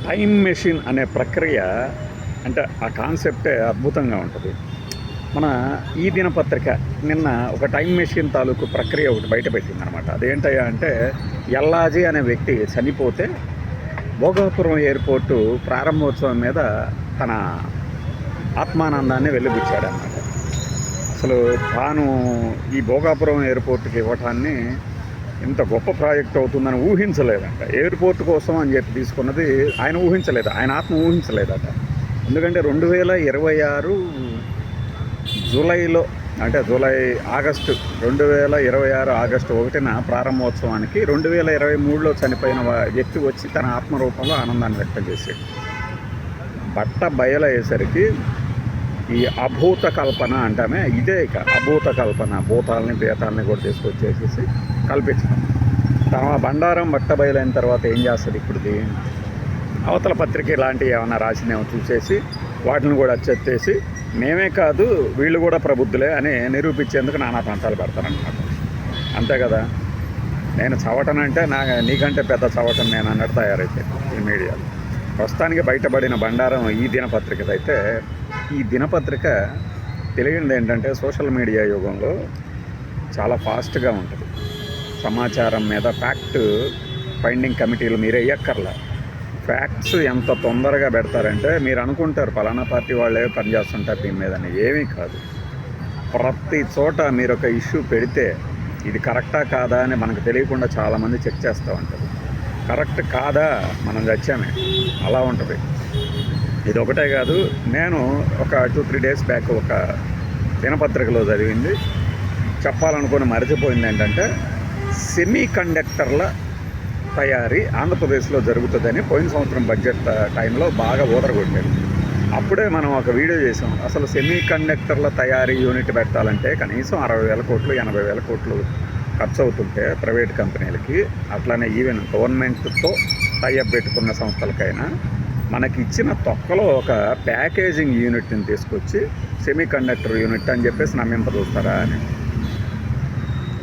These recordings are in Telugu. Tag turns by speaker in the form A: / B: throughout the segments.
A: టైమ్ మెషిన్ అనే ప్రక్రియ అంటే ఆ కాన్సెప్టే అద్భుతంగా ఉంటుంది. మన ఈ దినపత్రిక నిన్న ఒక టైం మెషిన్ తాలూకు ప్రక్రియ ఒకటి బయటపెట్టింది అనమాట. అదేంటయ్యా అంటే ఎల్లాజీ అనే వ్యక్తి చనిపోతే భోగాపురం ఎయిర్పోర్టు ప్రారంభోత్సవం మీద తన ఆత్మానందాన్ని వెలిబుచ్చాడనమాట. అసలు తాను ఈ భోగాపురం ఎయిర్పోర్టుకి ఇవ్వటాన్ని ఇంత గొప్ప ప్రాజెక్ట్ అవుతుందని ఊహించలేదంట. ఎయిర్పోర్ట్ కోసం అని చెప్పి తీసుకున్నది ఆయన ఊహించలేదు, ఆయన ఆత్మ ఊహించలేదట. ఎందుకంటే 2026 జూలైలో అంటే ఆగస్టు 2026 ఆగస్టు 1న ప్రారంభోత్సవానికి 2023లో చనిపోయిన వ్యక్తి వచ్చి తన ఆత్మరూపంలో ఆనందాన్ని వ్యక్తం చేశాడు. బట్ట బయలయ్యేసరికి ఈ అభూత కల్పన అంటామే, ఇదే ఇక అభూత కల్పన. భూతాలని బేతాలని కూడా తీసుకొచ్చేసేసి కల్పించడం. తమ బండారం బట్ట బయలైన తర్వాత ఏం చేస్తుంది ఇప్పుడుది? అవతల పత్రిక ఇలాంటివి ఏమైనా రాసినేమో చూసేసి వాటిని కూడా అచ్చెత్తేసి మేమే కాదు వీళ్ళు కూడా ప్రబుద్ధులే అని నిరూపించేందుకు నానా ప్రాంతాలు పెడతారనమాట. అంతే కదా. నేను చవటనంటే నీకంటే పెద్ద చవటం నేను అన్నట్టు తయారైతే ఈ మీడియాలో. ప్రస్తుతానికి బయటపడిన బండారం ఈ దినపత్రికదైతే, ఈ దినపత్రిక తెలియంది ఏంటంటే సోషల్ మీడియా యుగంలో చాలా ఫాస్ట్గా ఉంటుంది. సమాచారం మీద ఫ్యాక్ట్ ఫైండింగ్ కమిటీలు మీరే ఎక్కర్లా. ఫ్యాక్ట్స్ ఎంత తొందరగా పెడతారంటే మీరు అనుకుంటారు ఫలానా పార్టీ వాళ్ళే పనిచేస్తుంటారు దీని మీద అని. ఏమీ కాదు. ప్రతి చోట మీరు ఒక ఇష్యూ పెడితే ఇది కరెక్టా కాదా అని మనకు తెలియకుండా చాలామంది చెక్ చేస్తూ ఉంటారు. కరెక్ట్ కాదా మనం చచ్చామే అలా ఉంటుంది. ఇది ఒకటే కాదు, నేను ఒక 2-3 డేస్ బ్యాక్ ఒక దినపత్రికలో చదివింది, చెప్పాలనుకుని మర్చిపోయింది ఏంటంటే సెమీ కండక్టర్ల తయారీ ఆంధ్రప్రదేశ్లో జరుగుతుందని పోయిన సంవత్సరం బడ్జెట్ టైంలో బాగా ఊదరగొట్టారు. అప్పుడే మనం ఒక వీడియో చేసాం. అసలు సెమీ కండక్టర్ల తయారీ యూనిట్ పెట్టాలంటే కనీసం 60,000 కోట్లు 80,000 కోట్లు ఖర్చు అవుతుంటే ప్రైవేట్ కంపెనీలకి, అట్లానే ఈవెన్ గవర్నమెంట్తో టైఅప్ పెట్టుకున్న సంస్థలకైనా మనకి ఇచ్చిన తొక్కలో ఒక ప్యాకేజింగ్ యూనిట్ని తీసుకొచ్చి సెమీ కండక్టర్ యూనిట్ అని చెప్పేసి నమ్మింపదూస్తారా అని.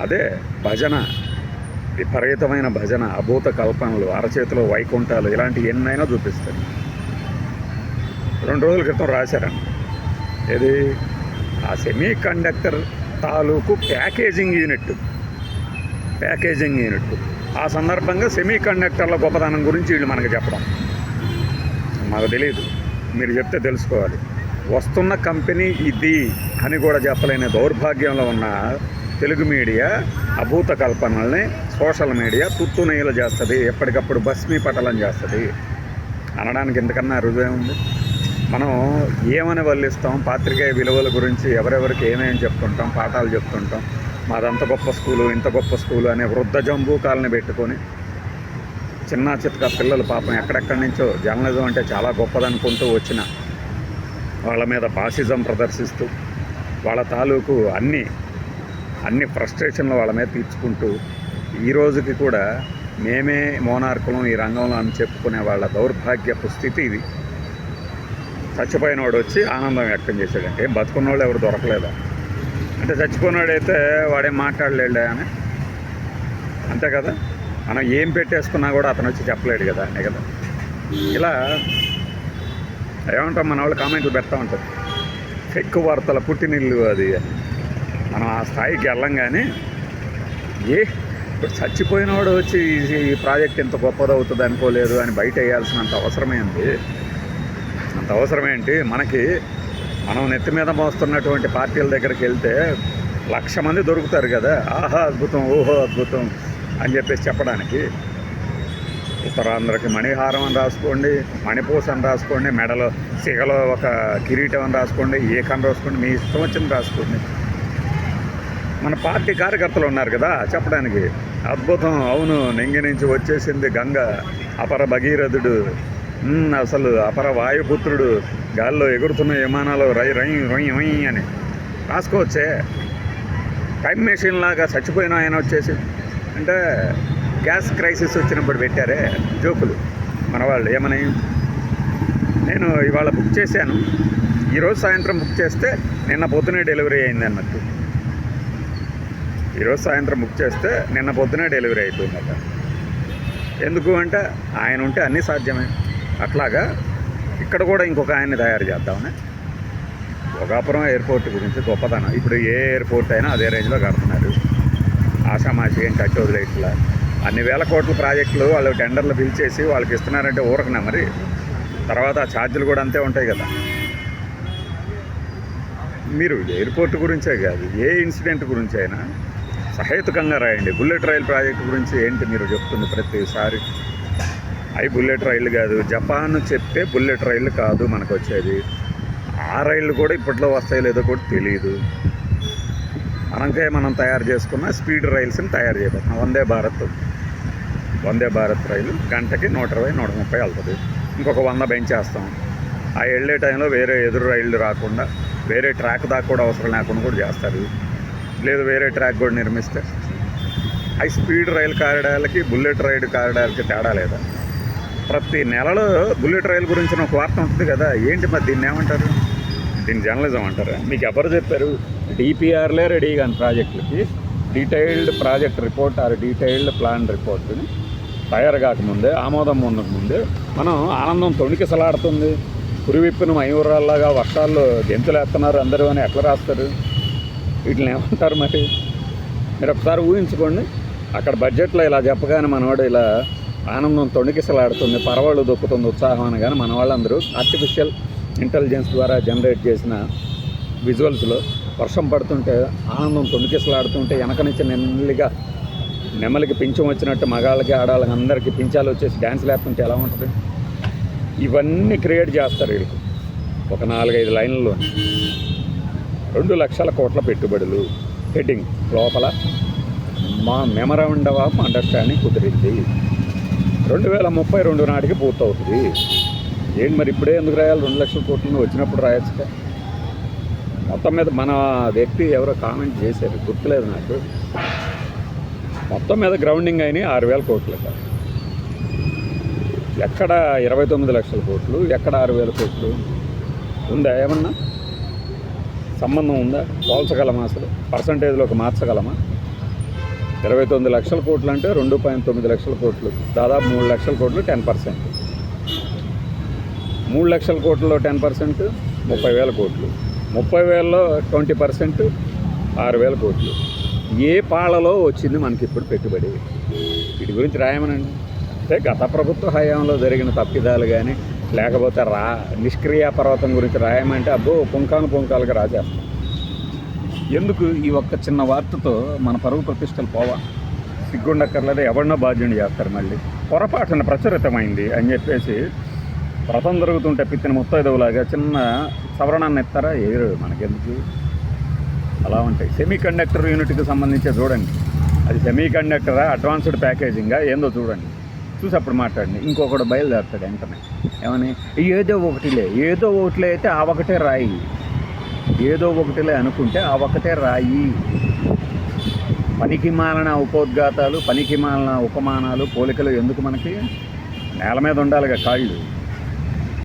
A: అదే భజన, విపరీతమైన భజన, అభూత కల్పనలు, అరచేతిలో వైకుంఠాలు, ఇలాంటి ఎన్నైనా చూపిస్తారు. 2 రోజుల క్రితం రాశారండి. ఏది? ఆ సెమీ కండక్టర్ తాలూకు ప్యాకేజింగ్ యూనిట్. ఆ సందర్భంగా సెమీ కండక్టర్ల గొప్పదనం గురించి వీళ్ళు మనకు చెప్పడం మాకు తెలియదు. మీరు చెప్తే తెలుసుకోవాలి. వస్తున్న కంపెనీ ఇది అని కూడా చెప్పలేని దౌర్భాగ్యంలో ఉన్న తెలుగు మీడియా అభూత కల్పనల్ని సోషల్ మీడియా తుత్తునీయలు చేస్తుంది, ఎప్పటికప్పుడు భస్మీపటలం చేస్తుంది అనడానికి ఇంతకన్నా రుజువే ఉంది. మనం ఏమని వల్లిస్తాం? పాత్రికేయ విలువల గురించి ఎవరెవరికి ఏమేమి చెప్తుంటాం, పాఠాలు చెప్తుంటాం. మాదంత గొప్ప స్కూలు, ఇంత గొప్ప స్కూలు అనే వృద్ధ జంబూకాలని పెట్టుకొని చిన్న చితక పిల్లలు పాపం ఎక్కడెక్కడి నుంచో జర్నలిజం అంటే చాలా గొప్పదనుకుంటూ వచ్చిన వాళ్ళ మీద ఫాసిజం ప్రదర్శిస్తూ వాళ్ళ తాలూకు అన్ని ఫ్రస్ట్రేషన్లు వాళ్ళ మీద తీర్చుకుంటూ ఈ రోజుకి కూడా మేమే మోనార్కులం ఈ రంగంలో అని చెప్పుకునే వాళ్ళ దౌర్భాగ్యపు స్థితి ఇది. చచ్చిపోయినవాడు వచ్చి ఆనందం వ్యక్తం చేశాడంటే ఏం బతుకున్నవాళ్ళు ఎవరు దొరకలేదా? అంటే చచ్చిపోయినాడైతే వాడేం మాట్లాడలేడా అని. అంతే కదా. మనం ఏం పెట్టేసుకున్నా కూడా అతను వచ్చి చెప్పలేడు కదా. అనే కదా ఇలా ఏమంటాం, మన వాళ్ళు కామెంట్లు పెడతా ఉంటారు ఎక్కువ వార్తల పుట్టినిల్లు అది. మనం ఆ స్థాయికి వెళ్ళం. కానీ ఇప్పుడు చచ్చిపోయినవాడు వచ్చి ఈ ప్రాజెక్ట్ ఎంత గొప్పదవుతుంది అనుకోలేదు అని బయట వేయాల్సినంత అవసరమేంటి? అంత అవసరమేంటి మనకి? మనం నెత్తి మీద మోస్తున్నటువంటి పార్టీల దగ్గరికి వెళ్తే 1,00,000 మంది దొరుకుతారు కదా. ఆహా అద్భుతం, ఓహో అద్భుతం అని చెప్పేసి చెప్పడానికి. ఉత్తరాంధ్రకి మణిహారం అని రాసుకోండి, మణిపూస అని రాసుకోండి, మెడలో సిగలో ఒక కిరీటం అని రాసుకోండి, ఏకని రాసుకోండి, మీ ఇష్టం వచ్చింది రాసుకోండి. మన పార్టీ కార్యకర్తలు ఉన్నారు కదా చెప్పడానికి. అద్భుతం, అవును, నెంగి నుంచి వచ్చేసింది గంగ, అపర భగీరథుడు, అసలు అపర వాయుపుత్రుడు, గాల్లో ఎగురుతున్న విమానాలు రై రై రొయ్ రొయ్ అని రాసుకోవచ్చే. టైం మెషిన్ లాగా చచ్చిపోయిన ఆయన వచ్చేసి అంటే గ్యాస్ క్రైసిస్ వచ్చినప్పుడు పెట్టారే జోకులు మన వాళ్ళు. ఏమని? నేను ఇవాళ బుక్ చేశాను, ఈరోజు సాయంత్రం బుక్ చేస్తే నిన్న పొద్దునే డెలివరీ అయింది అన్నట్టు. ఈరోజు సాయంత్రం బుక్ చేస్తే నిన్న పొద్దునే డెలివరీ అయిపోయిందట. ఎందుకు అంటే ఆయన ఉంటే అన్నీ సాధ్యమే. అట్లాగా ఇక్కడ కూడా ఇంకొక ఆయన్ని తయారు చేద్దామని. భోగాపురం ఎయిర్పోర్ట్ గురించి గొప్పతనం. ఇప్పుడు ఏ ఎయిర్పోర్ట్ అయినా అదే రేంజ్లో కడుతున్నారు. ఆషామాషి ఏం కట్టి వదిలేట్లా అన్ని వేల కోట్ల ప్రాజెక్టులు వాళ్ళు టెండర్లు పిలిచేసి వాళ్ళకి ఇస్తున్నారంటే ఊరకనా మరి. తర్వాత ఛార్జీలు కూడా అంతే ఉంటాయి కదా. మీరు ఎయిర్పోర్ట్ గురించే కాదు, ఏ ఇన్సిడెంట్ గురించి అయినా సహేతుకంగా రాయండి. బుల్లెట్ రైలు ప్రాజెక్టు గురించి ఏంటి మీరు చెప్తుంది ప్రతిసారి? అవి బుల్లెట్ రైళ్ళు కాదు, జపాన్ చెప్తే బుల్లెట్ రైళ్ళు కాదు మనకు వచ్చేది. ఆ రైళ్ళు కూడా ఇప్పట్లో వస్తాయో లేదో కూడా తెలియదు. మనం తయారు చేసుకున్న స్పీడ్ రైల్స్ని తయారు చేయబోతున్నాం. వందే భారత్ రైలు గంటకి 120, 130 వెళ్తుంది. ఇంకొక 100 పెంచేస్తాం. ఆ వెళ్ళే టైంలో వేరే ఎదురు రైళ్ళు రాకుండా వేరే ట్రాక్ దాకా కూడా అవసరం లేకుండా కూడా చేస్తారు. లేదు వేరే ట్రాక్ కూడా నిర్మిస్తే. అవి స్పీడ్ రైలు కారిడార్లకి బుల్లెట్ రైలు కారిడార్కి తేడా లేదా? ప్రతి నెలలో బుల్లెట్ రైలు గురించి ఒక వార్త ఉంటుంది కదా. ఏంటి మరి దీన్ని ఏమంటారు? దీన్ని జర్నలిజం అంటారా? మీకు ఎవరు చెప్పారు? డిపిఆర్లే రెడీ కానీ ప్రాజెక్టులకి detailed project report or detailed plan రిపోర్ట్ని తయారు కాకముందే, ఆమోదం ముందే మనం ఆనందం తొణికిసలాడుతుంది. కురివిప్పిన మయూరాల్లాగా వర్షాల్లో గెంతులేస్తున్నారు అందరూ అని ఎట్లా రాస్తారు? వీటిని ఏమంటారు మరి? మీరు ఒకసారి ఊహించుకోండి. అక్కడ బడ్జెట్లో ఇలా చెప్పగానే మనవాడు ఇలా ఆనందం తొణికిసలాడుతుంది, పరవాళ్ళు దొక్కుతుంది ఉత్సాహం అని. కానీ మన వాళ్ళందరూ ఆర్టిఫిషియల్ ఇంటెలిజెన్స్ ద్వారా జనరేట్ చేసిన విజువల్స్లో వర్షం పడుతుంటే ఆనందం తొణికిసలాడుతుంటే వెనక నుంచి నెమ్మలికి పింఛం వచ్చినట్టు మగాళ్ళకి ఆడాళ్ళకి అందరికీ పింఛాలు వచ్చేసి డ్యాన్స్ లేకుంటే ఎలా ఉంటుంది? ఇవన్నీ క్రియేట్ చేస్తారు వీళ్ళకి. ఒక 4-5 లైన్లలో 2 లక్షల కోట్ల పెట్టుబడులు హెడ్డింగ్ లోపల మా మెమరాండం ఆఫ్ అండర్స్టాండింగ్ కుదిరింది. 2032 నాటికి పూర్తవుతుంది. ఏంటి మరి ఇప్పుడే ఎందుకు రాయాలి? 2 లక్షల కోట్లు వచ్చినప్పుడు రాయొచ్చుగా. మొత్తం మీద మన వ్యక్తి ఎవరో కామెంట్ చేశారు, గుర్తులేదు నాకు. మొత్తం మీద గ్రౌండింగ్ అయినాయి 6,000 కోట్లు. ఎక్కడ 29 లక్షల కోట్లు, ఎక్కడ 6,000 కోట్లు? ఉందా ఏమన్నా సంబంధం ఉందా? పోల్చగలమా? అసలు పర్సంటేజ్లోకి మార్చగలమా? 29 లక్షల కోట్లు అంటే 2.9 లక్షల కోట్లు, దాదాపు 3 లక్షల కోట్లు 10%. 3 లక్షల కోట్లలో 10% 30,000 కోట్లు. 30,000లో 20% 6,000 కోట్లు. ఏ పాళలో వచ్చింది మనకి ఇప్పుడు పెట్టుబడి? వీటి గురించి రాయమనండి. అంటే గత ప్రభుత్వ హయాంలో జరిగిన తప్పిదాలు కానీ లేకపోతే నిష్క్రియ పర్వతం గురించి రాయమంటే అబ్బో పుంకాలుగా రాసేస్తాం. ఎందుకు ఈ ఒక్క చిన్న వార్తతో మన పరువు ప్రతిష్టలు పోవా? సిగ్గుండక్కర్లేదు, ఎవరినో బాధ్యుని చేస్తారు. మళ్ళీ పొరపాటున ప్రచురితమైంది అని చెప్పేసి వ్రతం జరుగుతుంటే పిత్తిన ముత్తైదవులాగా చిన్న సవరణాన్ని ఎత్తారా? ఏరు మనకెందుకు? అలా ఉంటాయి. సెమీ కండక్టర్ యూనిట్కి సంబంధించి చూడండి. అది సెమీ కండక్టరా, అడ్వాన్స్డ్ ప్యాకేజింగా ఏందో చూడండి. చూసి అప్పుడు మాట్లాడండి. ఇంకొకటి బయలుదేరుతాడు వెంటనే ఏమని, ఏదో ఒకటిలే అయితే ఆ ఒకటే రాయి, ఏదో ఒకటిలే అనుకుంటే ఆ ఒకటే రాయి. పనికి మాలిన ఉపోద్ఘాతాలు, పనికి మాలిన ఉపమానాలు, పోలికలు ఎందుకు మనకి? నేల మీద ఉండాలిగా కాళ్ళు.